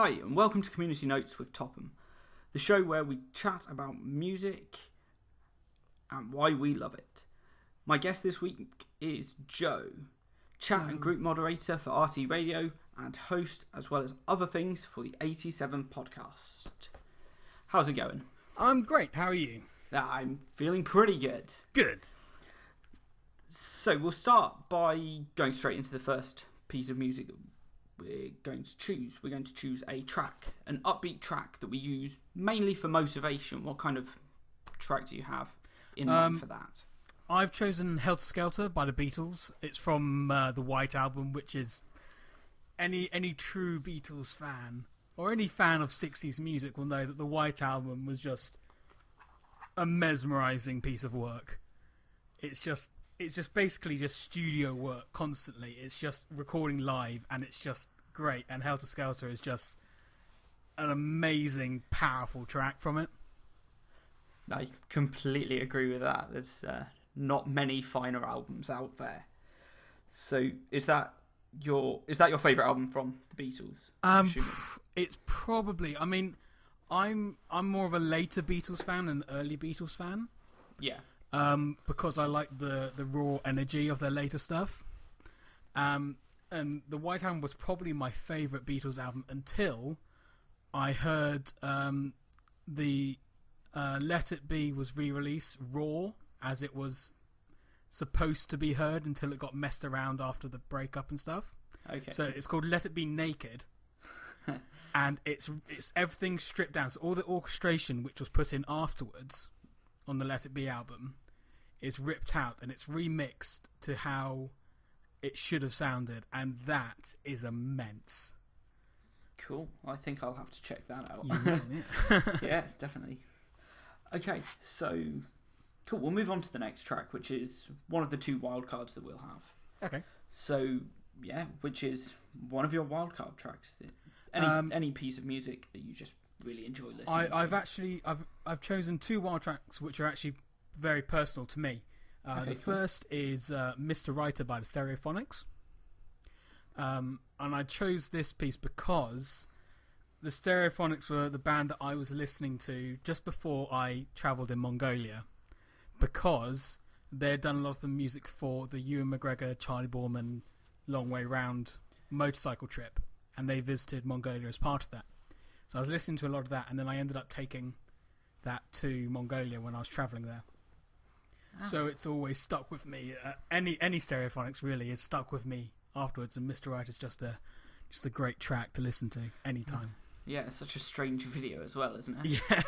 Hi, and welcome to Community Notes with Topham, the show where we chat about music and why we love it. My guest this week is Joe, chat and group moderator for RT Radio and host, as well as other things, for the 87 podcast. How's it going? I'm great. How are you? I'm feeling pretty good. Good. So we'll start by going straight into the first piece of music that we're going to choose. We're going to choose a track, an upbeat track that we use mainly for motivation. What kind of track do you have in mind for that? I've chosen Helter, Skelter by the Beatles. It's from the White Album, which is any true Beatles fan or any fan of 60s music will know that the White Album was just a mesmerising piece of work. It's just basically just studio work constantly. It's just recording live, and it's just great. And Helter Skelter is just an amazing, powerful track from it. I completely agree with that. There's not many finer albums out there. So is that your favourite album from the Beatles? It's probably. I mean, I'm more of a later Beatles fan than an early Beatles fan. Yeah. Because I like the raw energy of their later stuff. And the White Album was probably my favourite Beatles album until I heard the Let It Be was re-released raw as it was supposed to be heard until it got messed around after the breakup and stuff. Okay. So it's called Let It Be Naked. And it's everything stripped down. So all the orchestration which was put in afterwards on the Let It Be album is ripped out and it's remixed to how it should have sounded, and that is immense. Cool. I think I'll have to check that out. Yeah. Yeah, definitely. Okay, so cool. We'll move on to the next track, which is one of the two wildcards that we'll have. Okay. So, yeah, which is one of your wildcard tracks. Any piece of music that you just really enjoy listening to. I've chosen two wild tracks which are actually very personal to me. The first is Mr. Writer by the Stereophonics. And I chose this piece because the Stereophonics were the band that I was listening to just before I travelled in Mongolia, because they'd done a lot of the music for the Ewan McGregor, Charlie Borman Long Way Round motorcycle trip, and they visited Mongolia as part of that. So I was listening to a lot of that, and then I ended up taking that to Mongolia when I was travelling there. Oh. So it's always stuck with me. Any Stereophonics really is stuck with me afterwards, and Mr. Right is just a great track to listen to anytime. Yeah, it's such a strange video as well, isn't it? Yeah.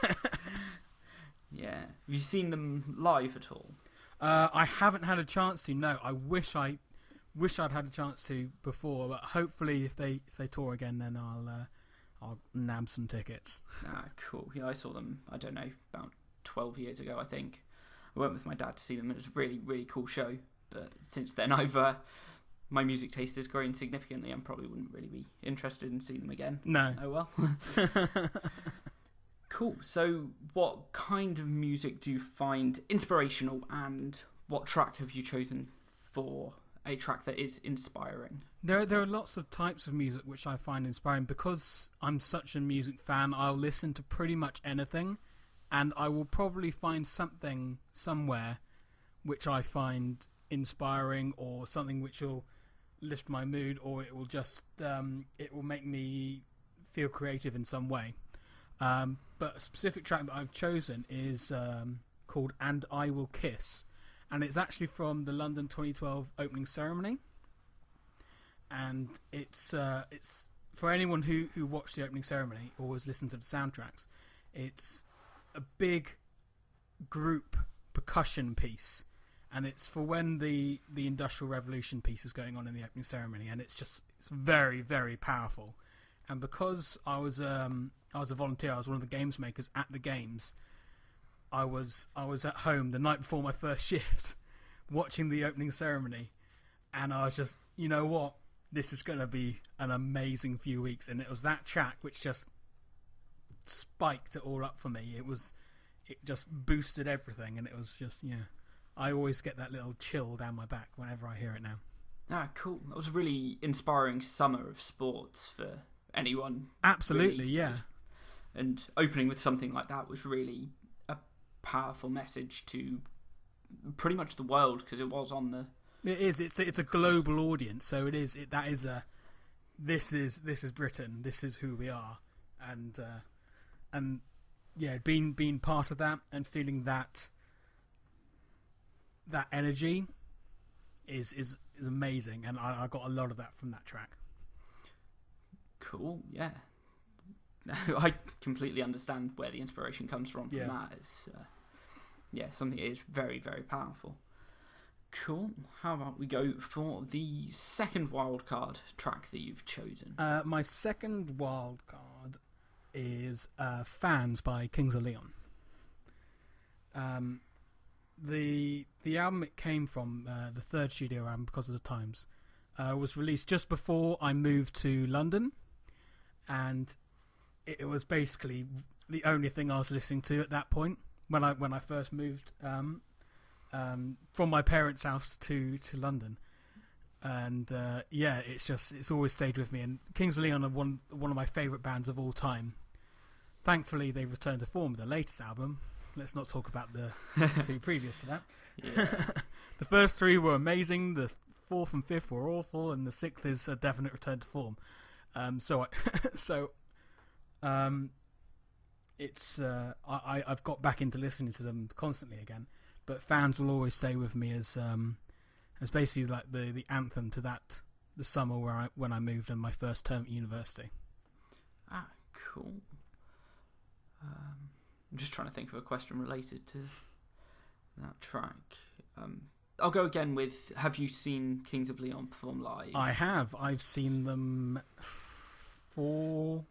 Yeah. Have you seen them live at all? I haven't had a chance to. No, I wish I'd had a chance to before, but hopefully if they tour again, then I'll nab some tickets. Cool. Yeah, I saw them, I don't know, about 12 years ago, I think. I went with my dad to see them. It was a really, really cool show. But since then, my music taste has grown significantly and probably wouldn't really be interested in seeing them again. No. Oh, well. Cool. So what kind of music do you find inspirational, and what track have you chosen for a track that is inspiring? There are lots of types of music which I find inspiring. Because I'm such a music fan, I'll listen to pretty much anything, and I will probably find something somewhere which I find inspiring, or something which will lift my mood, or it will just it will make me feel creative in some way. But a specific track that I've chosen is called And I Will Kiss, and it's actually from the London 2012 opening ceremony. And it's for anyone who watched the opening ceremony or has listened to the soundtracks. It's a big group percussion piece, and it's for when the Industrial Revolution piece is going on in the opening ceremony, and it's very, very powerful. And because I was a volunteer, I was one of the games makers at the games. I was at home the night before my first shift, watching the opening ceremony, and I was just, you know what, this is going to be an amazing few weeks. And it was that track which just spiked it all up for me. It just boosted everything, and it was just, yeah. I always get that little chill down my back whenever I hear it now. Cool. That was a really inspiring summer of sports for anyone. Absolutely, really. yeah. And opening with something like that was really a powerful message to pretty much the world, because it was on the... It is. It's a global audience, so it is. This is Britain. This is who we are, and yeah, being part of that and feeling that energy is amazing, and I got a lot of that from that track. Cool, yeah. I completely understand where the inspiration comes from that. It's something that is very, very powerful. Cool. How about we go for the second wildcard track that you've chosen? My second wildcard is Fans by Kings of Leon. The album it came from, the third studio album, Because of the Times, was released just before I moved to London, and it was basically the only thing I was listening to at that point when I first moved from my parents' house to London. And it's always stayed with me. And Kings of Leon are one of my favourite bands of all time. Thankfully, they returned to form with their latest album. Let's not talk about the two previous to that. Yeah. The first three were amazing. The fourth and fifth were awful, and the sixth is a definite return to form. I've got back into listening to them constantly again. But Fans will always stay with me as basically like the anthem to the summer when I moved and my first term at university. Ah, cool. I'm just trying to think of a question related to that track. I'll go again with, have you seen Kings of Leon perform live? I have. I've seen them 4-5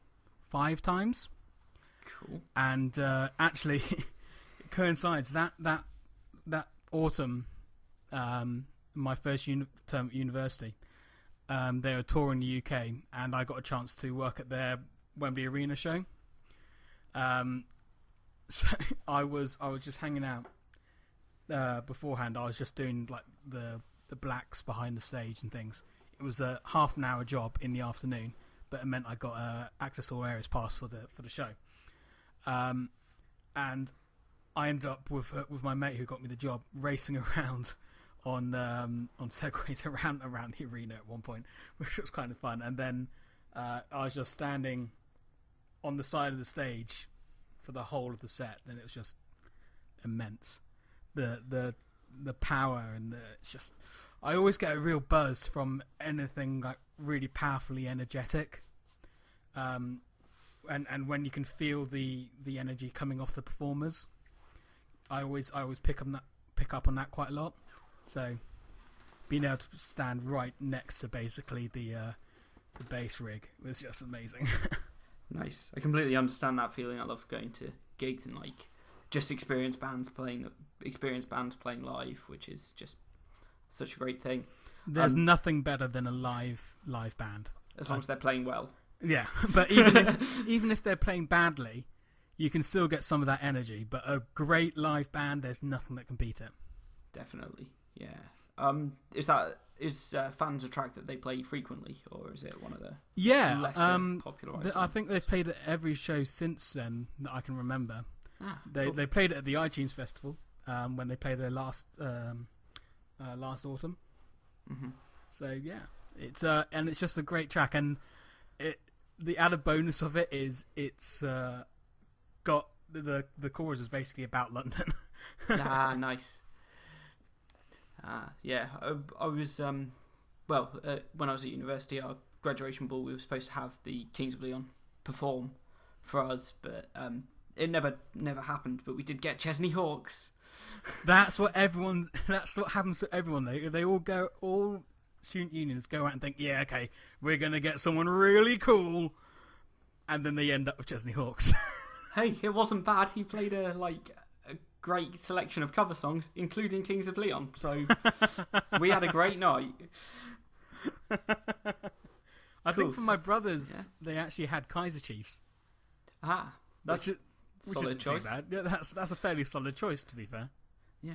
times. Cool. And actually, it coincides that autumn, my first term at university, they were touring the UK, and I got a chance to work at their Wembley Arena show. So I was just hanging out beforehand. I was just doing like the blacks behind the stage and things. It was a half an hour job in the afternoon, but it meant I got a access all areas pass for the show. And I ended up with my mate who got me the job racing around on segways around the arena at one point, which was kind of fun. And then I was just standing on the side of the stage for the whole of the set, and it was just immense. The power and it's just, I always get a real buzz from anything like really powerfully energetic. And when you can feel the energy coming off the performers, I always pick up on that quite a lot. So being able to stand right next to basically the bass rig was just amazing. Nice. I completely understand that feeling. I love going to gigs and like just experienced bands playing live, which is just such a great thing. There's nothing better than a live band, as long as they're playing well. Yeah, but even if they're playing badly, you can still get some of that energy. But a great live band, there's nothing that can beat it. Definitely, yeah. Is Fans a track that they play frequently, or is it one of the lesser popular ones? I think they've played at every show since then that I can remember. Cool. They played it at the iTunes Festival when they played their last autumn. Mm-hmm. So yeah, it's just a great track, and the added bonus of it is it's got the chorus is basically about London. Nice. Yeah, I was when I was at university, our graduation ball, we were supposed to have the Kings of Leon perform for us, but it never happened. But we did get Chesney Hawkes. That's what happens to everyone. They all student unions go out and think, yeah, okay, we're gonna get someone really cool, and then they end up with Chesney Hawkes. Hey, it wasn't bad. He played a great selection of cover songs, including Kings of Leon. So we had a great night. I think for my brothers, they actually had Kaiser Chiefs. That's solid choice. Yeah, that's a fairly solid choice, to be fair. Yeah,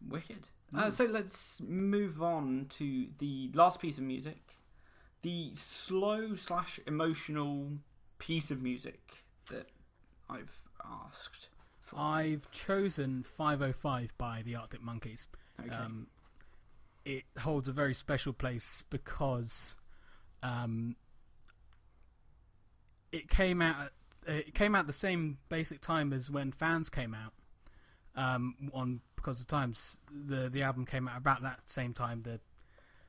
wicked. So let's move on to the last piece of music the slow/emotional piece of music that I've asked for. I've chosen 505 by the Arctic Monkeys. Okay. It holds a very special place because it came out the same basic time as when Fans came out. Because of times the album came out about that same time, the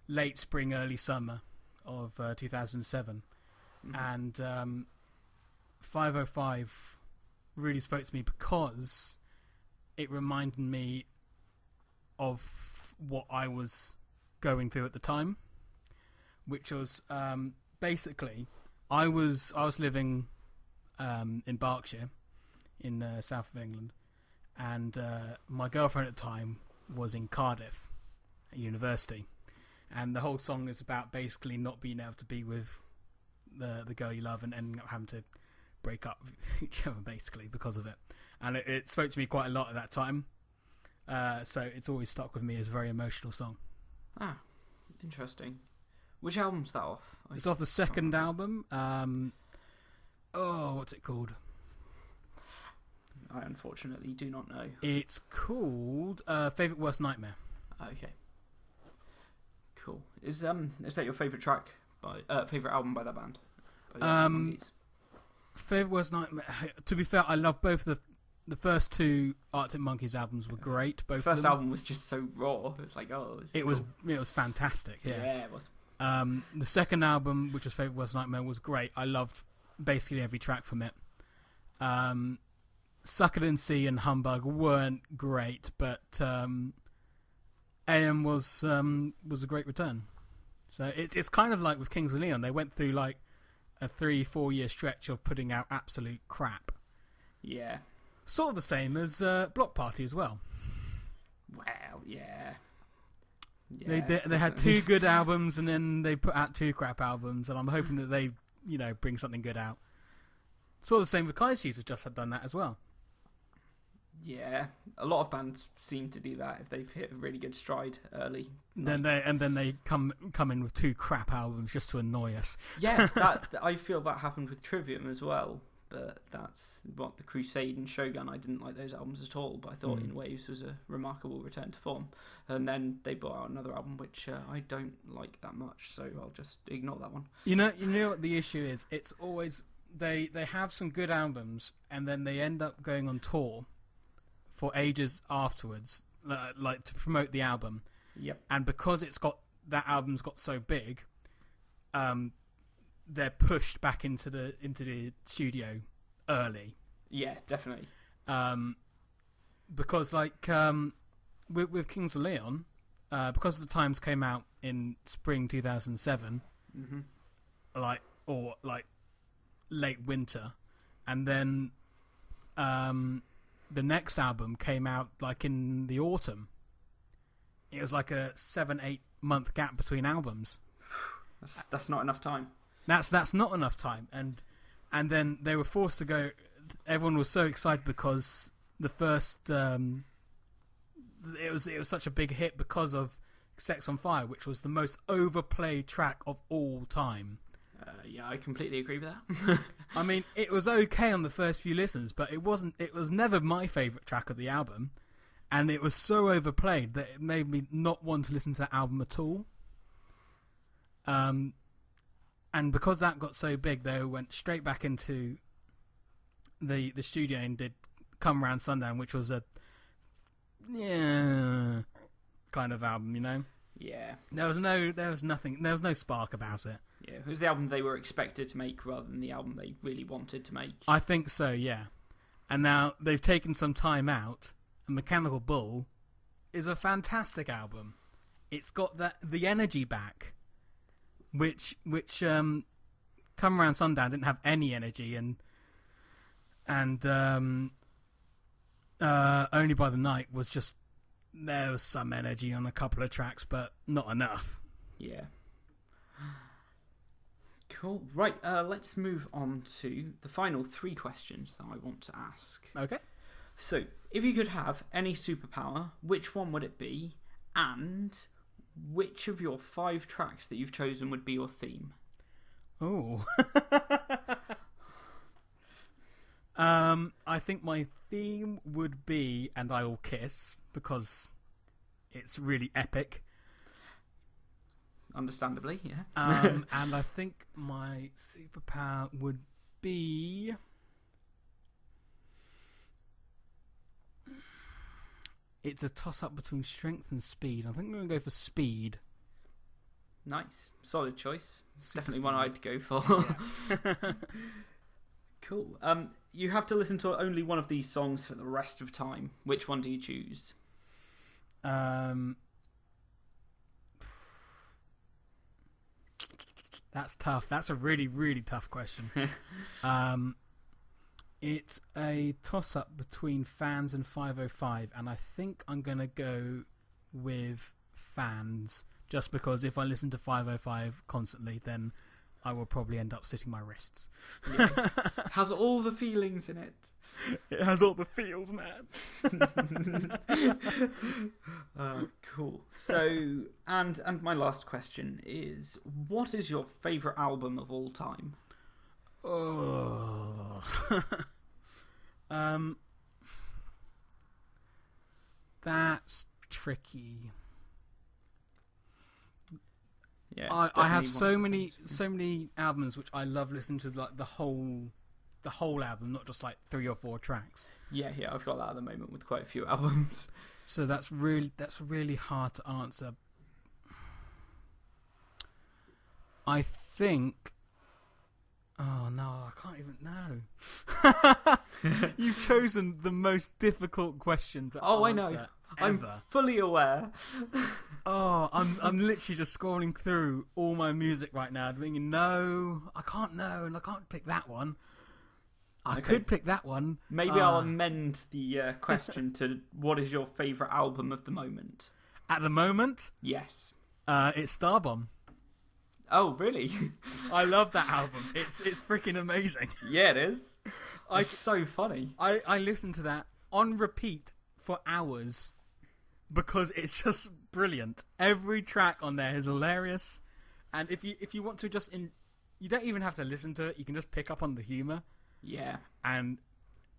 late spring, early summer of 2007, and 505 really spoke to me because it reminded me of what I was going through at the time, which was basically I was living in Berkshire, in south of England, and my girlfriend at the time was in Cardiff at university, and the whole song is about basically not being able to be with the girl you love and ending up having to break up with each other basically because of it, and it spoke to me quite a lot at that time. So it's always stuck with me as a very emotional song. Ah, interesting. Which album's that off? It's off the second album. What's it called? I unfortunately do not know. It's called Favourite Worst Nightmare. Okay. Cool. Is that your favourite track by favourite album by that band? By the Arctic Monkeys? Favourite Worst Nightmare. To be fair, I love both the first two Arctic Monkeys albums were great. Both. The first album was just so raw. It was like, it was fantastic. Yeah, it was. The second album, which was Favourite Worst Nightmare, was great. I loved basically every track from it. Suck It and See and Humbug weren't great, but AM was a great return. So it's kind of like with Kings of Leon. They went through like a 3-4 year stretch of putting out absolute crap. Yeah. Sort of the same as Block Party as well. Well, yeah. They had 2 good albums and then they put out 2 crap albums, and I'm hoping that they bring something good out. Sort of the same with Kaiser Chiefs, just had done that as well. Yeah, a lot of bands seem to do that if they've hit a really good stride early. Then they come in with 2 crap albums just to annoy us. Yeah, I feel that happened with Trivium as well. But that's what the Crusade and Shogun. I didn't like those albums at all, but I thought In Waves was a remarkable return to form. And then they brought out another album which I don't like that much, so I'll just ignore that one. You know what the issue is? It's always they have some good albums and then they end up going on tour for ages afterwards, like to promote the album. Yep. And because that album's got so big, they're pushed back into the studio early. Yeah, definitely. Because like with Kings of Leon, because the Times came out in spring 2007, like late winter, and then the next album came out like in the autumn. It was like a 7-8 month gap between albums. That's not enough time. That's not enough time, and then they were forced to go. Everyone was so excited because the first it was such a big hit because of Sex on Fire, which was the most overplayed track of all time. Yeah, I completely agree with that. I mean, it was okay on the first few listens, but it wasn't. It was never my favourite track of the album, and it was so overplayed that it made me not want to listen to that album at all. And because that got so big, they went straight back into the studio and did Come Round Sundown, which was a kind of album, Yeah. There was no spark about it. Yeah, it was the album they were expected to make rather than the album they really wanted to make. I think so, yeah. And now they've taken some time out, and Mechanical Bull is a fantastic album. It's got the energy back. Which Come Around Sundown didn't have any energy, and Only by the Night was just, there was some energy on a couple of tracks, but not enough. Yeah. Cool. Right, let's move on to the final 3 questions that I want to ask. Okay. So, if you could have any superpower, which one would it be? And which of your 5 tracks that you've chosen would be your theme? Oh. I think my theme would be "And I Will Kiss" because it's really epic. Understandably, yeah. And I think my superpower would be... It's a toss-up between strength and speed. I think I'm going to go for speed. Nice. Solid choice. Super Definitely speed. one I'd go for. Yeah. Cool. You have to listen to only one of these songs for the rest of time. Which one do you choose? That's tough. That's a really, really tough question. It's a toss-up between Fans and 505, and I think I'm going to go with Fans, just because if I listen to 505 constantly, then I will probably end up sitting my wrists. Yeah. Has all the feelings in it. It has all the feels, man. Cool. So, and my last question is, what is your favourite album of all time? Oh. That's tricky. Yeah, I have so many albums which I love listening to, like the whole album, not just like 3 or 4 tracks. Yeah, I've got that at the moment with quite a few albums. So that's really hard to answer. I think. Oh no, I can't even know. You've chosen the most difficult question to answer. Oh, I know. I'm fully aware. Oh, I'm literally just scrolling through all my music right now, thinking, no, I can't know, and I can't pick that one. I could pick that one. Maybe I'll amend the question to what is your favourite album of the moment? At the moment? Yes. It's Starbomb. Oh, really? I love that album. It's freaking amazing. Yeah, it is. It's so funny. I listen to that on repeat for hours because it's just brilliant. Every track on there is hilarious. And if you want to you don't even have to listen to it. You can just pick up on the humour. Yeah. And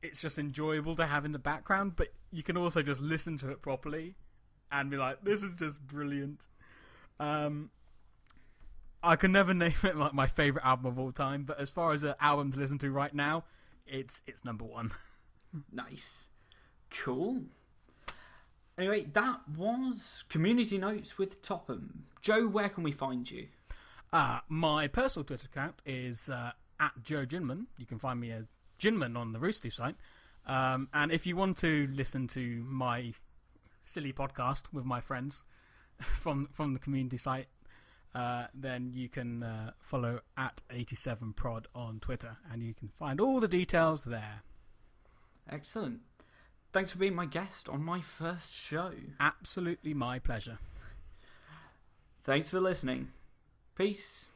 it's just enjoyable to have in the background, but you can also just listen to it properly and be like, this is just brilliant. I can never name it like my favourite album of all time, but as far as an album to listen to right now, it's number 1. Nice. Cool. Anyway, that was Community Notes with Topham. Joe, where can we find you? My personal Twitter account is at Joe Ginman. You can find me as Ginman on the Rooster Teeth site. And if you want to listen to my silly podcast with my friends from the community site, then you can follow at 87prod on Twitter, and you can find all the details there. Excellent. Thanks for being my guest on my first show. Absolutely my pleasure. Thanks for listening. Peace.